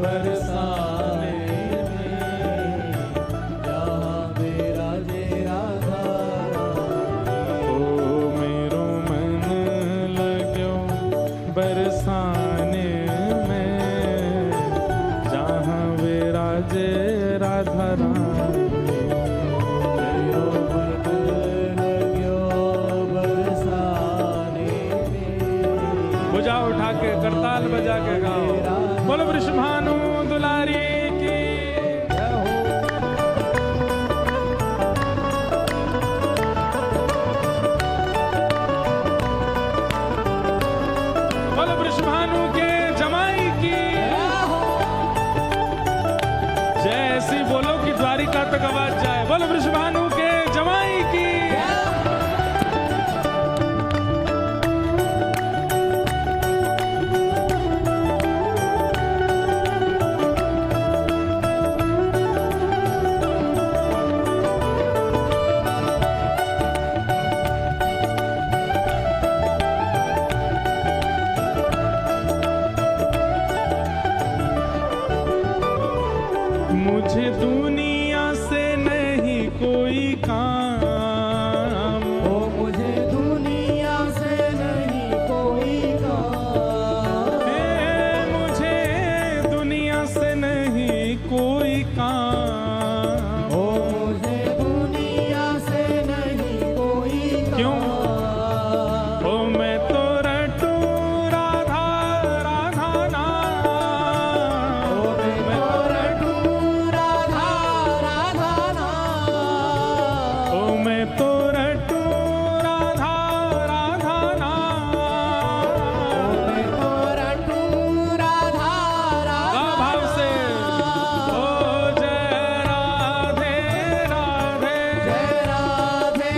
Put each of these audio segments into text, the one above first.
बरसाने में, जहाँ विराजे राधा रानी। ओ मेरो मन लाग्यो बरसाने में, जहाँ विराजे राधा रानी। मेरो मन लाग्यो बरसाने में। भुजा उठा के करताल बजा के गाओ, बोलो वृषभानु दुलारी की। बोलो वृषभानु के जमाई की। जैसी बोलो कि द्वारिका तक आवाज जाए, बोलो वृषभानु के जमाई की। मुझे दुनिया से नहीं कोई काम, ओ मुझे दुनिया से नहीं कोई काम। मुझे दुनिया से नहीं कोई काम। ओ मुझे दुनिया से नहीं कोई काम। क्यों? ओ मैं तो रटू राधा राधा नाम। ओ मैं तो रटू राधा राधा नाम। ओ मैं तो रटू राधा राधा नाम। मैं तो रटू राधा राधा गा भाव से। ओ जय राधे राधे, जय राधे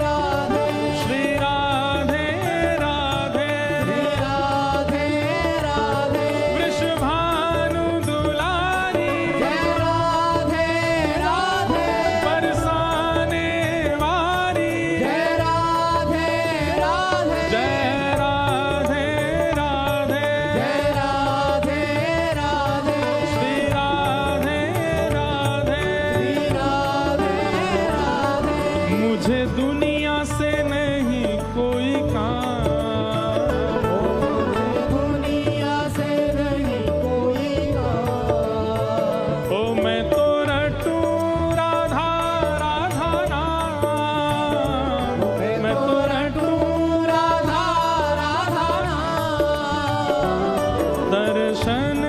राधे, श्री राधे राधे, श्री राधे राधे, वृषभानु दुलारी, जय राधे राधे, बरसाने वारी, जय राधे राधे, जय राधे राधे, जय राधे राधे, श्री राधे राधे। श्री राधे राधे। मुझे दुनिया से नहीं कोई काम। दुनिया से नहीं कोई काम। ओ मैं तो रटू राधा राधा नाम। मैं तो रटू राधा राधा नाम। दर्शन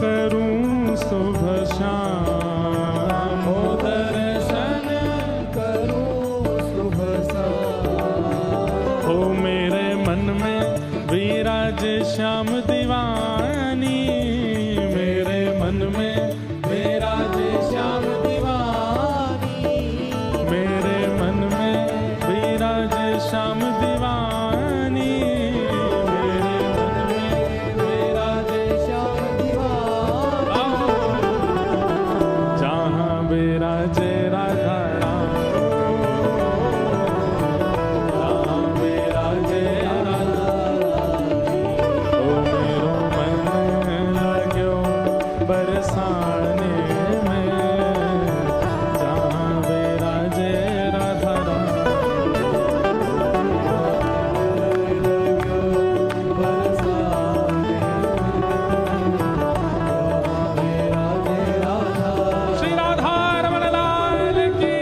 करूं सुबह शाम। ओ दर्शन करूं सुबह शाम। ओ मेरे मन में विराज श्याम दीवानी। मेरे मन में विराज श्याम दीवानी। मेरे मन में विराज श्याम दीवानी। मेरे मन में विराज श्याम दीवानी। जहाँ विराजे राधा राम, जहाँ विराजे राधा रानी। ओ मेरो मन लाग्यो बरसाने में, जहाँ विराजे राधा राम। श्री राधा रमण लाल की।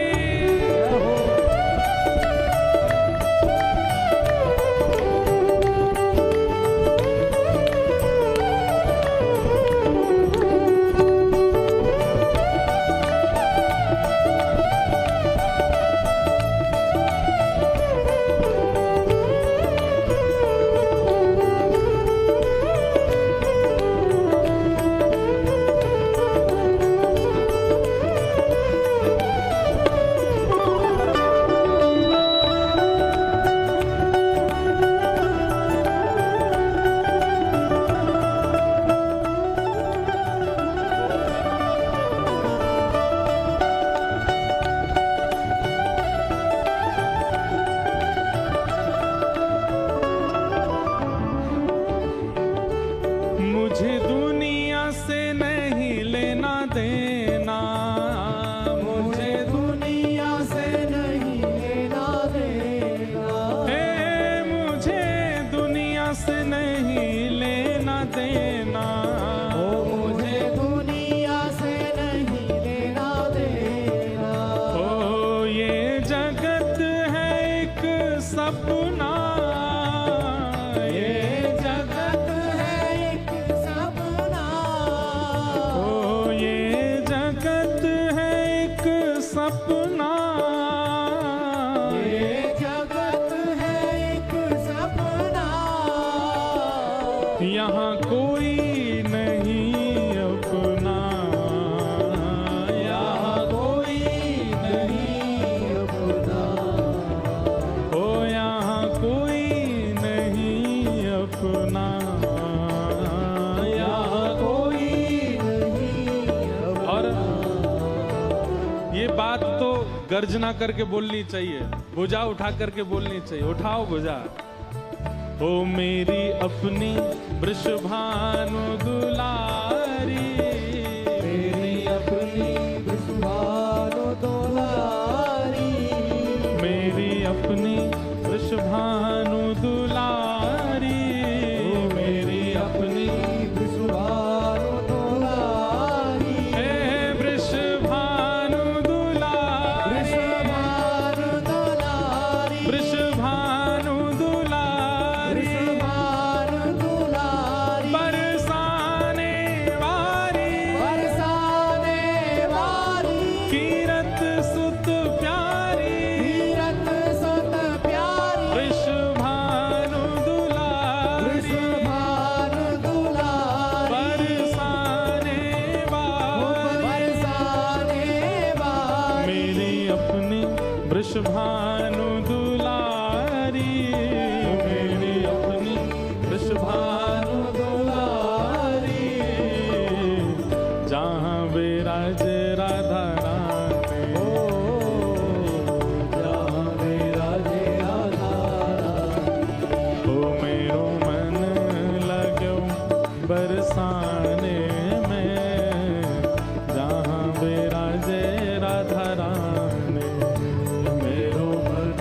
गर्जना करके बोलनी चाहिए, भुजा उठा करके बोलनी चाहिए। उठाओ भुजा। ओ मेरी अपनी वृषभानु दुलारी, मेरी अपनी वृषभानु दुलारी, मेरी अपनी वृषभानु दुलारी, मेरी अपनी वृषभानु दुलारी, हे वृषभानु दुलारी, वृषभानु दुलारी, वृषभानु दुलारी, वृषभानु दुलारी, बरसाने वारी, बरसाने वारी, कीरत सुत प्यारी, तीरथ सुत प्यारी, वृषभानु दुलारी, वृषभानु दुलारी, बरसाने वारी, बरसाने वारी, मेरी अपनी वृषभानु दुलारी, मेरी अपनी वृषभानु दुलारी, जहाँ विराज राधा रानी, जहाँ विराजे राधा रानी, ओ मेरो मन लगो बरसाने में, जहाँ विराजे राधा रानी, मेरो मन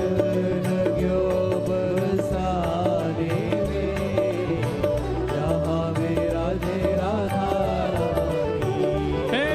लग्यो बरसाने में, जहाँ विराजे राधा रानी। हे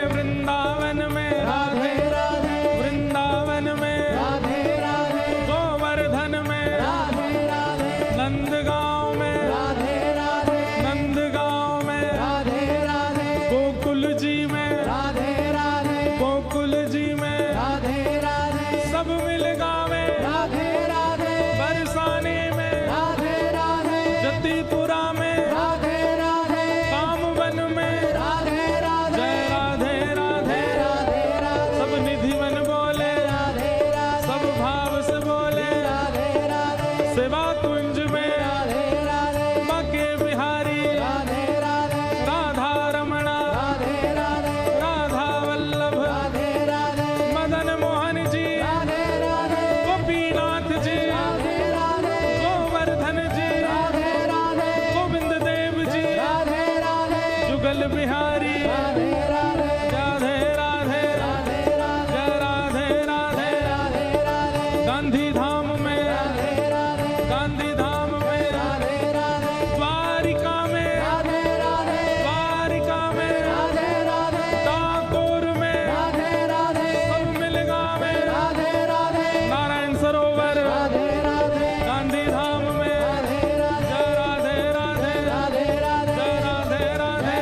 वृंदावन में, राधे राधे, वृंदावन में, राधे राधे, गोवर्धन में, राधे राधे, नंदगांव में, राधे राधे, नंदगांव में, राधे राधे, गोकुल जी में, राधे राधे, गोकुल जी में, राधे राधे, सब मिल गावे राधे राधे, बरसाने में, राधे राधे, जतिपुरा में, राधे राधे, कामवन में, राधे राधे, जय राधे राधे, राधे राधे, सब निधिवन बोले, राधे राधे, सब भाव से बोले, राधे राधे, सेवा कुंज में, राधे राधे, बाके बिहारी, राधे राधे, राधा रमणा, राधे राधे, राधा वल्लभ, राधे राधे, मदन मोहन जी, राधे राधे, गोपीनाथ जी, राधे राधे, गोवर्धन जी, राधे राधे, गोविंद देव जी, राधे राधे, जुगल बिहारी, राधे राधे, राधे राधे, राधे राधे, जय राधे राधे, राधे राधे, गांधी धाम में, राधे राधे, गांधी धाम में, राधे राधे, द्वारिका में, राधे राधे, द्वारिका में, राधे राधे, डाकोर में, राधे राधे, सब मिल गावे राधे राधे, नारायण सरोवर, राधे राधे, गांधी धाम में, राधे राधे, जय राधे राधे, राधे राधे, जय राधे राधे, राधे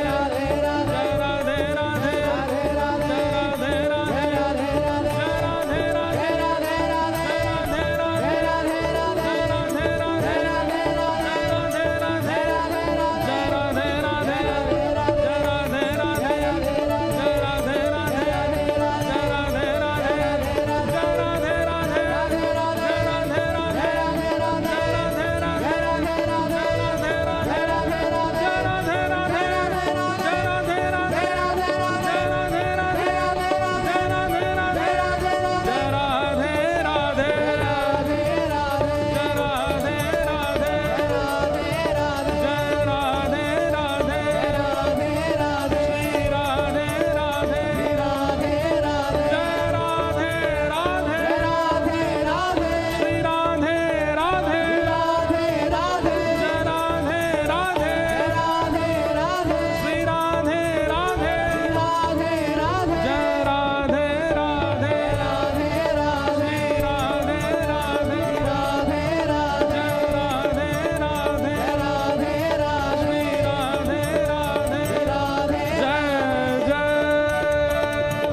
राधे, जय राधे राधे, राधे राधे, जय राधे राधे, राधे राधे, जय राधे राधे, राधे राधे, जय राधे राधे, राधे राधे, जय राधे राधे, राधे राधे, जय राधे राधे, जय राधे राधे, जय राधे राधे, जय राधे राधे, जय राधे राधे, जय राधे राधे, जय राधे राधे, जय राधे राधे, जय राधे राधे, जय राधे राधे, जय राधे राधे, जय राधे राधे, जय राधे राधे, जय राधे राधे, जय राधे राधे, जय राधे राधे, श्री राधे राधे, जय राधे राधे, श्री राधे राधे, जय राधे राधे, श्री राधे राधे, जय राधे राधे, श्री राधे राधे, जय राधे राधे, श्री राधे राधे, जय जय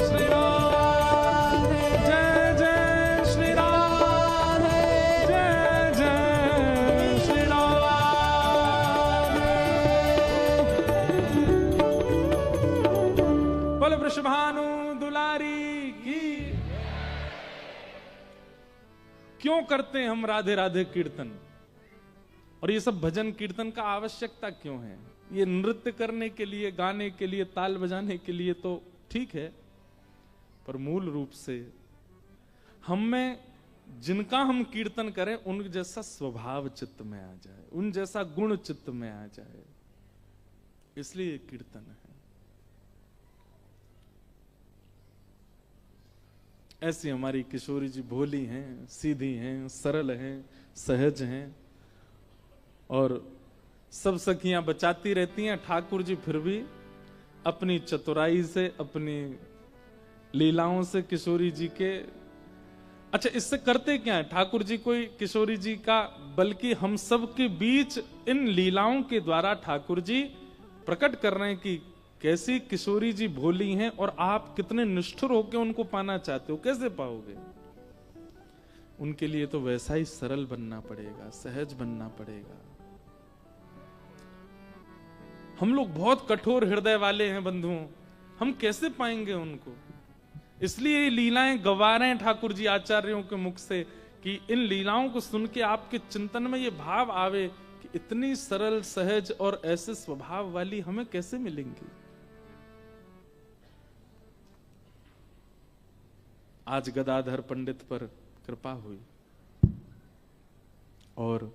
श्री राम, जय जय श्री राम, जय जय श्री राम। बोले वृषभानु दुलारी की। क्यों करते हैं हम राधे राधे कीर्तन? और ये सब भजन कीर्तन का आवश्यकता क्यों है? ये नृत्य करने के लिए, गाने के लिए, ताल बजाने के लिए तो ठीक है, पर मूल रूप से हम में जिनका हम कीर्तन करें उन जैसा स्वभाव चित्त में आ जाए, उन जैसा गुण चित्त में आ जाए, इसलिए ये कीर्तन है। ऐसी हमारी किशोरी जी भोली हैं, सीधी हैं, सरल हैं, सहज हैं, और सब सखियां बचाती रहती हैं। ठाकुर जी फिर भी अपनी चतुराई से, अपनी लीलाओं से किशोरी जी के, अच्छा इससे करते क्या है ठाकुर जी कोई किशोरी जी का, बल्कि हम सब के बीच इन लीलाओं के द्वारा ठाकुर जी प्रकट कर रहे हैं कि कैसी किशोरी जी भोली हैं और आप कितने निष्ठुर होकर उनको पाना चाहते हो, कैसे पाओगे। उनके लिए तो वैसा ही सरल बनना पड़ेगा, सहज बनना पड़ेगा। हम लोग बहुत कठोर हृदय वाले हैं बंधुओं, हम कैसे पाएंगे उनको। इसलिए ये लीलाएं गवा रहे हैं ठाकुर जी आचार्यों के मुख से कि इन लीलाओं को सुन के आपके चिंतन में ये भाव आवे कि इतनी सरल, सहज और ऐसे स्वभाव वाली हमें कैसे मिलेंगी। आज गदाधर पंडित पर कृपा हुई और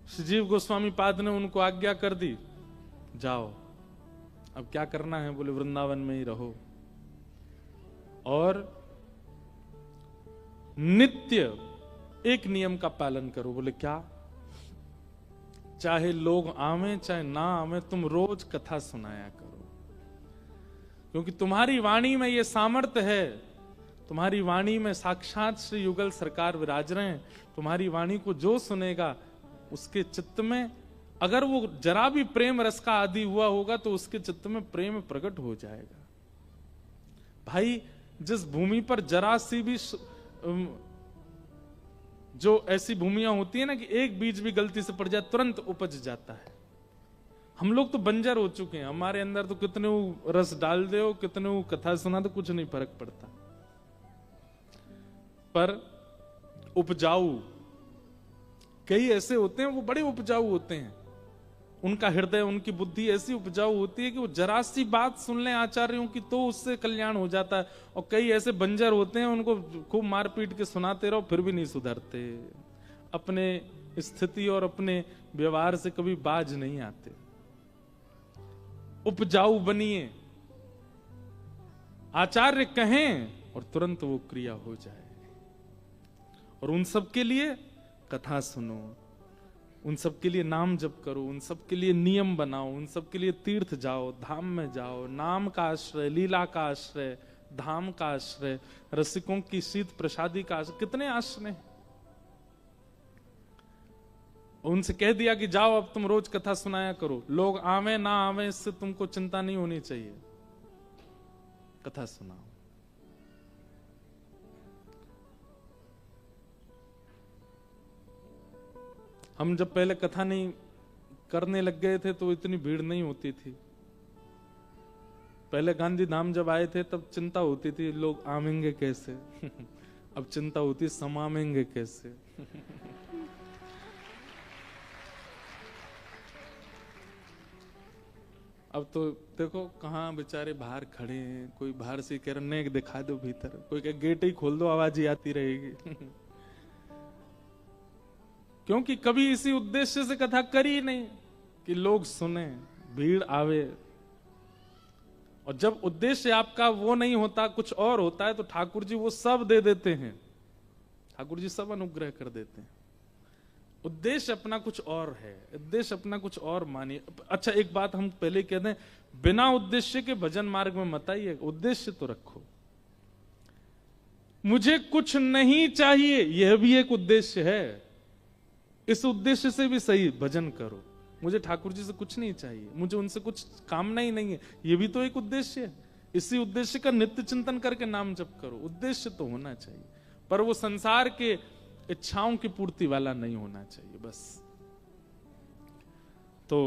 श्रीजीव गोस्वामी पाद ने उनको आज्ञा कर दी, जाओ अब क्या करना है, बोले वृंदावन में ही रहो और नित्य एक नियम का पालन करो। बोले क्या? चाहे लोग आवे चाहे ना आवे, तुम रोज कथा सुनाया करो, क्योंकि तुम्हारी वाणी में ये सामर्थ्य है, तुम्हारी वाणी में साक्षात श्री युगल सरकार विराज रहे हैं। तुम्हारी वाणी को जो सुनेगा उसके चित्त में अगर वो जरा भी प्रेम रस का आदि हुआ होगा तो उसके चित्त में प्रेम प्रकट हो जाएगा। भाई जिस भूमि पर जरा सी भी जो ऐसी भूमियां होती है ना कि एक बीज भी गलती से पड़ जाए तुरंत उपज जाता है। हम लोग तो बंजर हो चुके हैं, हमारे अंदर तो कितने वो रस डाल दे हो, कितने वो कथा सुना दो, कुछ नहीं फर्क पड़ता। पर उपजाऊ कई ऐसे होते हैं, वो बड़े उपजाऊ होते हैं, उनका हृदय उनकी बुद्धि ऐसी उपजाऊ होती है कि वो जरा सी बात सुन लें आचार्यों की तो उससे कल्याण हो जाता है। और कई ऐसे बंजर होते हैं, उनको खूब मारपीट के सुनाते रहो फिर भी नहीं सुधरते, अपने स्थिति और अपने व्यवहार से कभी बाज नहीं आते। उपजाऊ बनिए, आचार्य कहें और तुरंत वो क्रिया हो जाए। और उन सब के लिए कथा सुनो, उन सब के लिए नाम जप करो, उन सब के लिए नियम बनाओ, उन सब के लिए तीर्थ जाओ, धाम में जाओ, नाम का आश्रय, लीला का आश्रय, धाम का आश्रय, रसिकों की शीत प्रसादी का आश्रय, कितने आश्रय। उनसे कह दिया कि जाओ अब तुम रोज कथा सुनाया करो, लोग आवे ना आवे इससे तुमको चिंता नहीं होनी चाहिए, कथा सुनाओ। हम जब पहले कथा नहीं करने लग गए थे तो इतनी भीड़ नहीं होती थी। पहले गांधी धाम जब आए थे तब चिंता होती थी लोग आवेंगे कैसे अब चिंता होती समामेंगे कैसे अब तो देखो कहाँ बेचारे बाहर खड़े हैं, कोई बाहर से कह रहे नेक दिखा दो भीतर, कोई कह गेट ही खोल दो आवाज ही आती रहेगी क्योंकि कभी इसी उद्देश्य से कथा करी नहीं कि लोग सुने, भीड़ आवे। और जब उद्देश्य आपका वो नहीं होता, कुछ और होता है, तो ठाकुर जी वो सब दे देते हैं, ठाकुर जी सब अनुग्रह कर देते हैं। उद्देश्य अपना कुछ और है, उद्देश्य अपना कुछ और मानिए। अच्छा एक बात हम पहले कहते हैं, बिना उद्देश्य के भजन मार्ग में मत आइए, उद्देश्य तो रखो। मुझे कुछ नहीं चाहिए, यह भी एक उद्देश्य है, इस उद्देश्य से भी सही भजन करो। मुझे ठाकुर जी से कुछ नहीं चाहिए, मुझे उनसे कुछ कामना ही नहीं है, ये भी तो एक उद्देश्य है। इसी उद्देश्य का नित्य चिंतन करके नाम जप करो। उद्देश्य तो होना चाहिए, पर वो संसार के इच्छाओं की पूर्ति वाला नहीं होना चाहिए बस। तो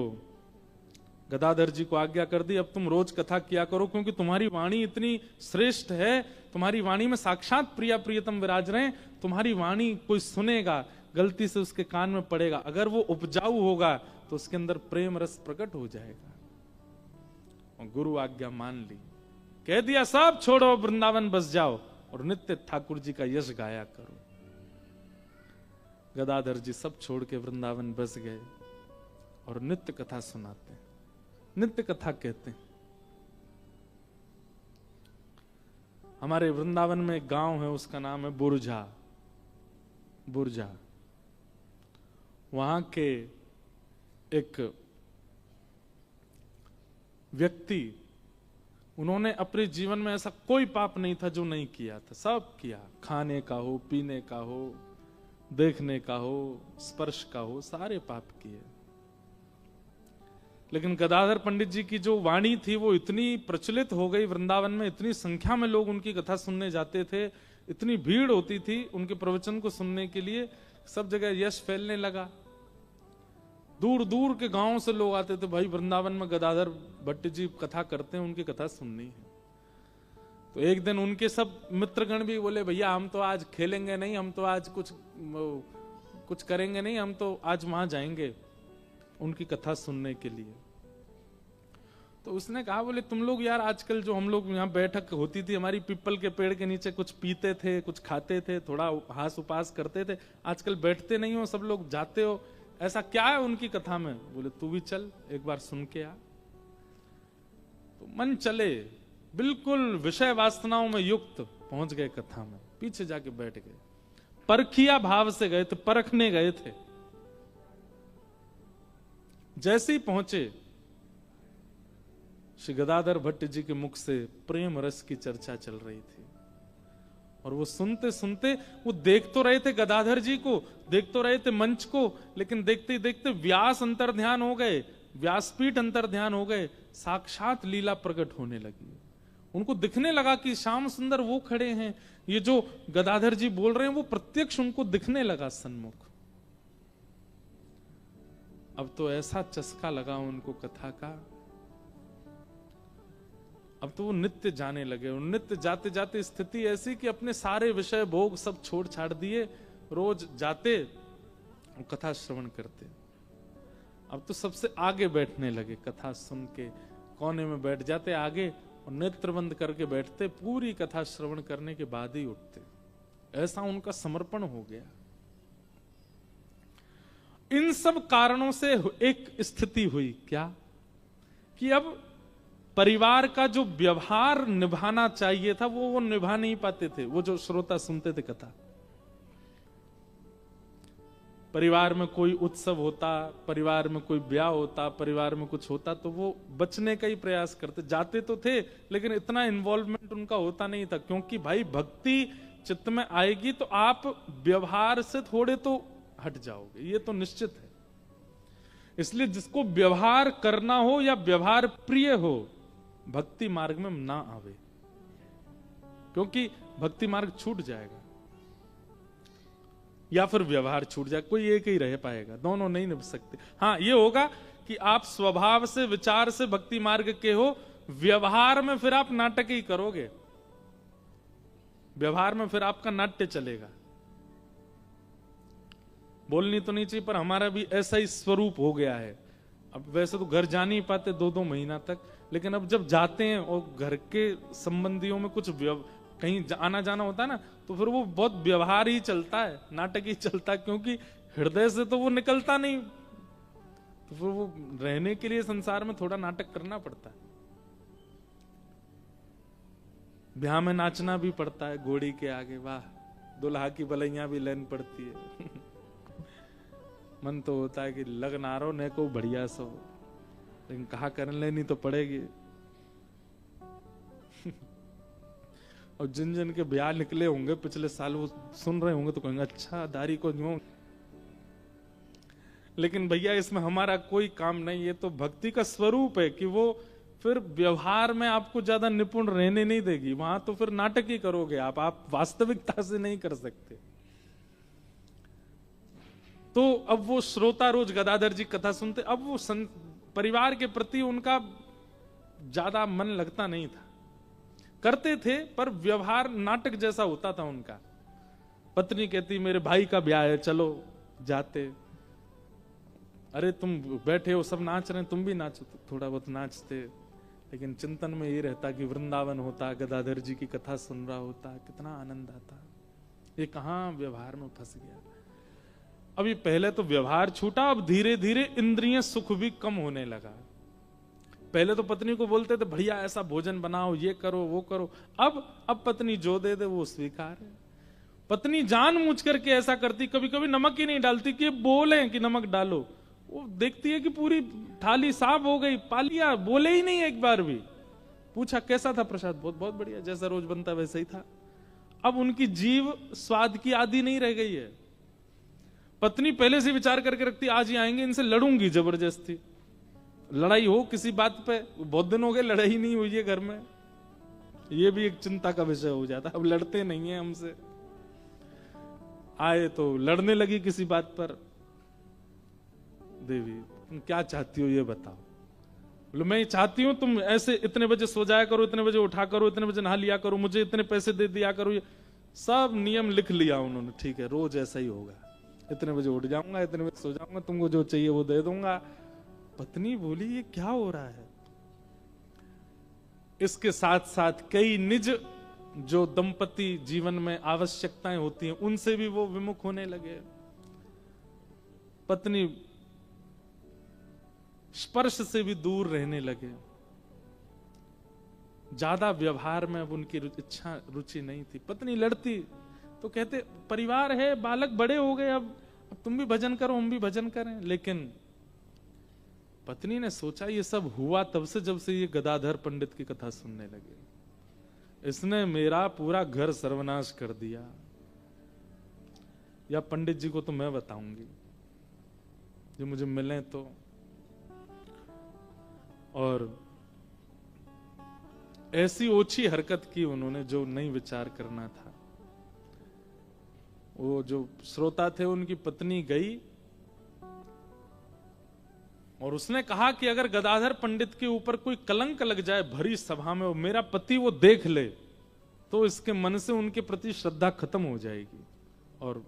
गदाधर जी को आज्ञा कर दी, अब तुम रोज कथा किया करो, क्योंकि तुम्हारी वाणी इतनी श्रेष्ठ है, तुम्हारी वाणी में साक्षात प्रिया प्रियतम विराज रहे हैं। तुम्हारी वाणी कोई सुनेगा, गलती से उसके कान में पड़ेगा, अगर वो उपजाऊ होगा तो उसके अंदर प्रेम रस प्रकट हो जाएगा। और गुरु आज्ञा मान ली, कह दिया सब छोड़ो, वृंदावन बस जाओ और नित्य ठाकुर जी का यश गाया करो। गदाधर जी सब छोड़ के वृंदावन बस गए और नित्य कथा सुनाते हैं, नित्य कथा कहते हैं। हमारे वृंदावन में एक गांव है, उसका नाम है बुरझा। बुरझा वहां के एक व्यक्ति, उन्होंने अपने जीवन में ऐसा कोई पाप नहीं था जो नहीं किया था, सब किया। खाने का हो, पीने का हो, देखने का हो, स्पर्श का हो, सारे पाप किए। लेकिन गदाधर पंडित जी की जो वाणी थी वो इतनी प्रचलित हो गई वृंदावन में, इतनी संख्या में लोग उनकी कथा सुनने जाते थे, इतनी भीड़ होती थी उनके प्रवचन को सुनने के लिए, सब जगह यश फैलने लगा। दूर दूर के गांवों से लोग आते थे, भाई वृंदावन में गदाधर भट्ट जी कथा करते हैं, उनकी कथा सुननी है। तो एक दिन उनके सब मित्रगण भी बोले, भैया हम तो आज खेलेंगे नहीं, हम तो आज कुछ करेंगे नहीं, हम तो आज वहां जाएंगे उनकी कथा सुनने के लिए। तो उसने कहा, बोले तुम लोग यार आजकल जो हम लोग यहाँ बैठक होती थी हमारी पीपल के पेड़ के नीचे, कुछ पीते थे, कुछ खाते थे, थोड़ा हास उपास करते थे, आजकल बैठते नहीं हो, सब लोग जाते हो, ऐसा क्या है उनकी कथा में? बोले तू भी चल एक बार सुन के आ। तो मन चले, बिल्कुल विषय वासनाओं में युक्त पहुंच गए कथा में, पीछे जाके बैठ गए। परखिया भाव से गए थे, परखने गए थे। जैसे ही पहुंचे, श्री गदाधर भट्ट जी के मुख से प्रेम रस की चर्चा चल रही थी, और वो सुनते सुनते वो देख तो रहे थे गदाधर जी को, देख तो रहे थे मंच को, लेकिन देखते ही देखते व्यास अंतर ध्यान हो गए, व्यासपीठ अंतर ध्यान हो गए, साक्षात लीला प्रकट होने लगी। उनको दिखने लगा कि श्याम सुंदर वो खड़े हैं, ये जो गदाधर जी बोल रहे हैं वो प्रत्यक्ष उनको दिखने लगा सन्मुख। अब तो ऐसा चस्का लगा उनको कथा का, अब तो वो नित्य जाने लगे। और नित्य जाते जाते स्थिति ऐसी कि अपने सारे विषय भोग सब छोड़ छाड़ दिए, रोज जाते और कथा श्रवण करते। अब तो सबसे आगे बैठने लगे, कथा सुन के कोने में बैठ जाते आगे और नेत्र बंद करके बैठते, पूरी कथा श्रवण करने के बाद ही उठते। ऐसा उनका समर्पण हो गया। इन सब कारणों से एक स्थिति हुई, क्या कि अब परिवार का जो व्यवहार निभाना चाहिए था वो निभा नहीं पाते थे। वो जो श्रोता सुनते थे कथा, परिवार में कोई उत्सव होता, परिवार में कोई ब्याह होता, परिवार में कुछ होता, तो वो बचने का ही प्रयास करते। जाते तो थे लेकिन इतना इन्वॉल्वमेंट उनका होता नहीं था, क्योंकि भाई भक्ति चित्त में आएगी तो आप व्यवहार से थोड़े तो हट जाओगे, ये तो निश्चित है। इसलिए जिसको व्यवहार करना हो या व्यवहार प्रिय हो, भक्ति मार्ग में ना आवे, क्योंकि भक्ति मार्ग छूट जाएगा या फिर व्यवहार छूट जाए, कोई एक ही रह पाएगा, दोनों नहीं निभ सकते। हाँ, ये होगा कि आप स्वभाव से विचार से भक्ति मार्ग के हो, व्यवहार में फिर आप नाटक ही करोगे, व्यवहार में फिर आपका नाट्य चलेगा। बोलनी तो नहीं चाहिए पर हमारा भी ऐसा ही स्वरूप हो गया है। अब वैसे तो घर जा नहीं पाते 2-2 महीना तक, लेकिन अब जब जाते हैं और घर के संबंधियों में कुछ कहीं आना जाना होता है ना, तो फिर वो बहुत व्यवहार ही चलता है, नाटक ही चलता है, क्योंकि हृदय से तो वो निकलता नहीं, तो फिर वो रहने के लिए संसार में थोड़ा नाटक करना पड़ता है। ब्याह में नाचना भी पड़ता है घोड़ी के आगे, वाह, दुल्हा की बलैया भी लेन पड़ती है। मन तो होता है कि लग ना रो ने को बढ़िया सो, लेकिन कहा कर लेनी तो पड़ेगी। और जिन जिन के ब्याह निकले होंगे पिछले साल, वो सुन रहे होंगे तो कहेंगे अच्छा दाढ़ी को यूं। लेकिन भैया इसमें हमारा कोई काम नहीं, ये तो भक्ति का स्वरूप है कि वो फिर व्यवहार में आपको ज्यादा निपुण रहने नहीं देगी, वहां तो फिर नाटक ही करोगे आप वास्तविकता से नहीं कर सकते। तो अब वो श्रोता रोज गदाधर जी कथा सुनते, अब वो परिवार के प्रति उनका ज्यादा मन लगता नहीं था, करते थे पर व्यवहार नाटक जैसा होता था उनका। पत्नी कहती मेरे भाई का ब्याह है चलो, जाते, अरे तुम बैठे हो सब नाच रहे हैं तुम भी नाचो, तो थोड़ा बहुत नाचते, लेकिन चिंतन में ये रहता कि वृंदावन होता, गदाधर जी की कथा सुन रहा होता, कितना आनंद आता। ये कहाँ व्यवहार में फंस गया। अभी पहले तो व्यवहार छूटा, अब धीरे धीरे इंद्रिय सुख भी कम होने लगा। पहले तो पत्नी को बोलते थे भैया ऐसा भोजन बनाओ, ये करो वो करो, अब पत्नी जो दे दे वो स्वीकार है। पत्नी जानबूझ करके ऐसा करती, कभी कभी नमक ही नहीं डालती कि बोले कि नमक डालो, वो देखती है कि पूरी थाली साफ हो गई, पा लिया, बोले ही नहीं एक बार भी। पूछा कैसा था प्रसाद, बहुत बहुत बढ़िया, जैसा रोज बनता वैसा ही था। अब उनकी जीव स्वाद की आदि नहीं रह गई है। पत्नी पहले से विचार करके रखती, आज ही आएंगे इनसे लड़ूंगी जबरदस्ती, लड़ाई हो किसी बात पे। बहुत दिन हो गए लड़ाई नहीं हुई है घर में, ये भी एक चिंता का विषय हो जाता। अब लड़ते नहीं है हमसे, आए तो लड़ने लगी किसी बात पर। देवी तुम क्या चाहती हो ये बताओ। बोले मैं चाहती हूं तुम ऐसे इतने बजे सो जाया करो, इतने बजे उठा करो, इतने बजे नहा लिया करो, मुझे इतने पैसे दे दिया करो। ये सब नियम लिख लिया उन्होंने, ठीक है रोज ऐसा ही होगा, इतने बजे उठ जाऊंगा, इतने बजे सो जाऊंगा, तुमको जो चाहिए वो दे दूंगा। पत्नी बोली ये क्या हो रहा है। इसके साथ साथ कई निज जो दंपति जीवन में आवश्यकताएं होती हैं उनसे भी वो विमुख होने लगे। पत्नी स्पर्श से भी दूर रहने लगे, ज्यादा व्यवहार में अब उनकी इच्छा रुचि नहीं थी। पत्नी लड़ती तो कहते परिवार है, बालक बड़े हो गए, अब तुम भी भजन करो हम भी भजन करें। लेकिन पत्नी ने सोचा ये सब हुआ तब से जब से ये गदाधर पंडित की कथा सुनने लगे, इसने मेरा पूरा घर सर्वनाश कर दिया। या पंडित जी को तो मैं बताऊंगी जो मुझे मिले तो। और ऐसी ओछी हरकत की उन्होंने जो नहीं विचार करना था। वो जो श्रोता थे उनकी पत्नी गई और उसने कहा कि अगर गदाधर पंडित के ऊपर कोई कलंक लग जाए भरी सभा में, वो मेरा पति वो देख ले तो इसके मन से उनके प्रति श्रद्धा खत्म हो जाएगी और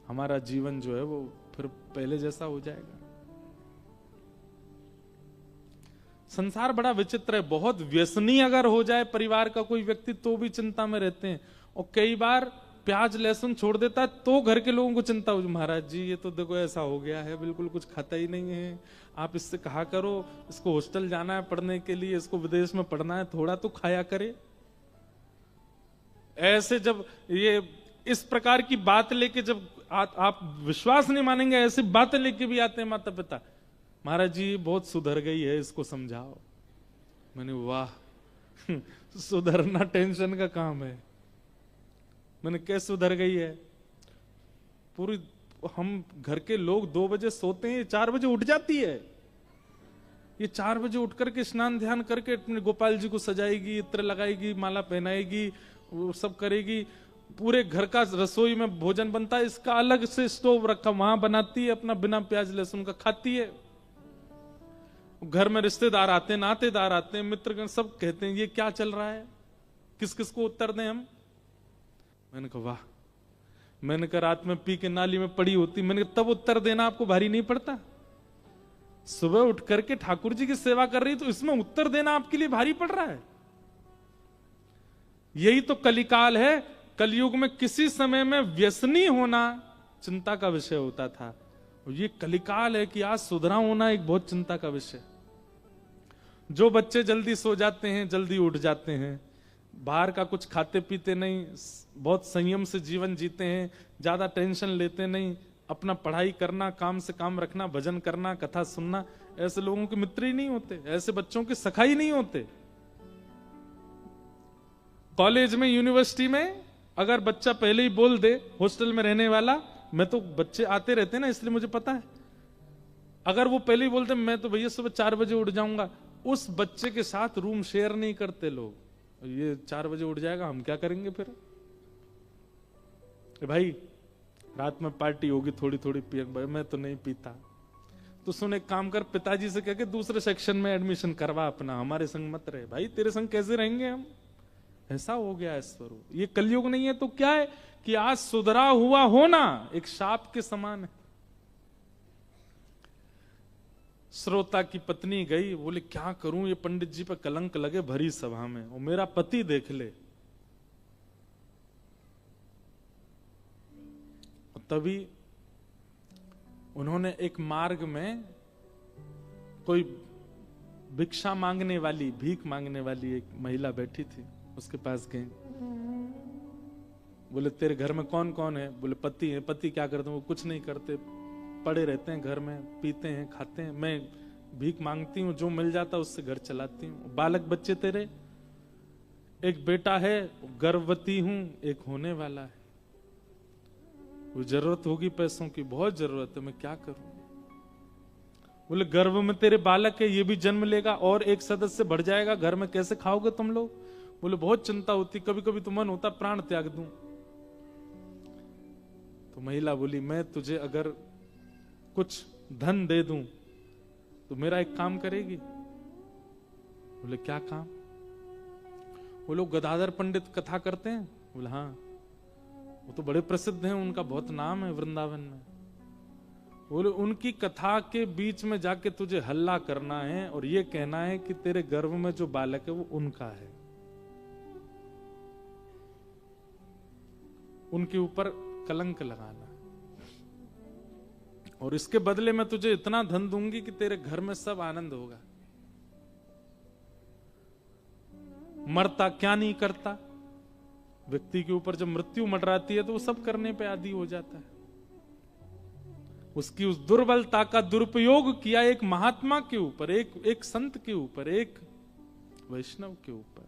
हमारा जीवन जो है वो फिर पहले जैसा हो जाएगा। संसार बड़ा विचित्र है, बहुत व्यसनी अगर हो जाए परिवार का कोई व्यक्ति तो भी चिंता में रहते हैं। और कई बार प्याज लहसुन छोड़ देता है तो घर के लोगों को चिंता हो, महाराज जी ये तो देखो ऐसा हो गया है, बिल्कुल कुछ खाता ही नहीं है, आप इससे कहा करो, इसको हॉस्टल जाना है पढ़ने के लिए, इसको विदेश में पढ़ना है, थोड़ा तो खाया करे। ऐसे जब ये इस प्रकार की बात लेके जब आप विश्वास नहीं मानेंगे, ऐसी बातें लेके भी आते हैं माता पिता, महाराज जी बहुत सुधर गई है इसको समझाओ। मैंने वाह सुधरना टेंशन का काम है। मैंने कैसे सुधर गई है, पूरी हम घर के लोग 2 बजे सोते हैं, 4 बजे उठ जाती है। ये 4 बजे उठ करके स्नान ध्यान करके अपने गोपाल जी को सजाएगी, इत्र लगाएगी, माला पहनाएगी, वो सब करेगी। पूरे घर का रसोई में भोजन बनता है, इसका अलग से स्टोव रखा वहां बनाती है, अपना बिना प्याज लहसुन का खाती है। घर में रिश्तेदार आते हैं, नातेदार आते हैं, मित्रगण सब कहते हैं ये क्या चल रहा है, किस किस को उत्तर दें हम। मैंने कहा वाह, मैंने कहा रात में पी के नाली में पड़ी होती, मैंने कहा तब उत्तर देना आपको भारी नहीं पड़ता। सुबह उठ करके ठाकुर जी की सेवा कर रही तो इसमें उत्तर देना आपके लिए भारी पड़ रहा है। यही तो कलिकाल है। कलयुग में किसी समय में व्यसनी होना चिंता का विषय होता था, और ये कलिकाल है कि आज सुधरा होना एक बहुत चिंता का विषय। जो बच्चे जल्दी सो जाते हैं, जल्दी उठ जाते हैं, बाहर का कुछ खाते पीते नहीं, बहुत संयम से जीवन जीते हैं, ज्यादा टेंशन लेते नहीं, अपना पढ़ाई करना, काम से काम रखना, भजन करना, कथा सुनना, ऐसे लोगों के मित्र ही नहीं होते, ऐसे बच्चों के सखा ही नहीं होते। कॉलेज में, यूनिवर्सिटी में अगर बच्चा पहले ही बोल दे, हॉस्टल में रहने वाला, मैं तो बच्चे आते रहते ना इसलिए मुझे पता है, अगर वो पहले ही बोलते मैं तो भैया सुबह 4 बजे उठ जाऊंगा, उस बच्चे के साथ रूम शेयर नहीं करते लोग। ये 4 बजे उठ जाएगा, हम क्या करेंगे फिर। भाई रात में पार्टी होगी, थोड़ी थोड़ी पिए, भाई मैं तो नहीं पीता। तो सुन एक काम कर, पिताजी से कह के दूसरे सेक्शन में एडमिशन करवा अपना, हमारे संग मत रहे। भाई तेरे संग कैसे रहेंगे हम, ऐसा हो गया है स्वरूप। ये कलयुग नहीं है तो क्या है कि आज सुधरा हुआ होना एक शाप के समान है। श्रोता की पत्नी गई, बोले क्या करूं, ये पंडित जी पे कलंक लगे भरी सभा में, और मेरा पति देख ले। तभी उन्होंने एक मार्ग में कोई भिक्षा मांगने वाली, भीख मांगने वाली एक महिला बैठी थी, उसके पास गए। बोले तेरे घर में कौन कौन है? बोले पति है। पति क्या करते हैं? वो कुछ नहीं करते, पड़े रहते हैं घर में, पीते हैं, खाते हैं। मैं भीख मांगती हूँ, जो मिल जाता उससे घर चलाती हूँ। बालक बच्चे तेरे? एक बेटा है, गर्भवती हूं, एक होने वाला है। वो जरूरत होगी पैसों की, बहुत जरूरत है, मैं क्या करूं? बोले गर्भ में तेरे बालक है, ये भी जन्म लेगा और एक सदस्य बढ़ जाएगा, घर में कैसे खाओगे तुम लोग? बोले बहुत चिंता होती, कभी कभी तो मन होता प्राण त्याग दूं। तो महिला बोली मैं तुझे अगर कुछ धन दे दूं तो मेरा एक काम करेगी? बोले क्या काम? वो लोग गदाधर पंडित कथा करते हैं। बोले हाँ, वो तो बड़े प्रसिद्ध हैं, उनका बहुत नाम है वृंदावन में। बोले उनकी कथा के बीच में जाके तुझे हल्ला करना है और ये कहना है कि तेरे गर्भ में जो बालक है वो उनका है, उनके ऊपर कलंक लगाना, और इसके बदले में तुझे इतना धन दूंगी कि तेरे घर में सब आनंद होगा। मरता क्या नहीं करता, व्यक्ति के ऊपर जब मृत्यु मंडराती है तो वो सब करने पे आदी हो जाता है। उसकी उस दुर्बलता का दुरुपयोग किया एक महात्मा के ऊपर, एक संत के ऊपर, एक वैष्णव के ऊपर।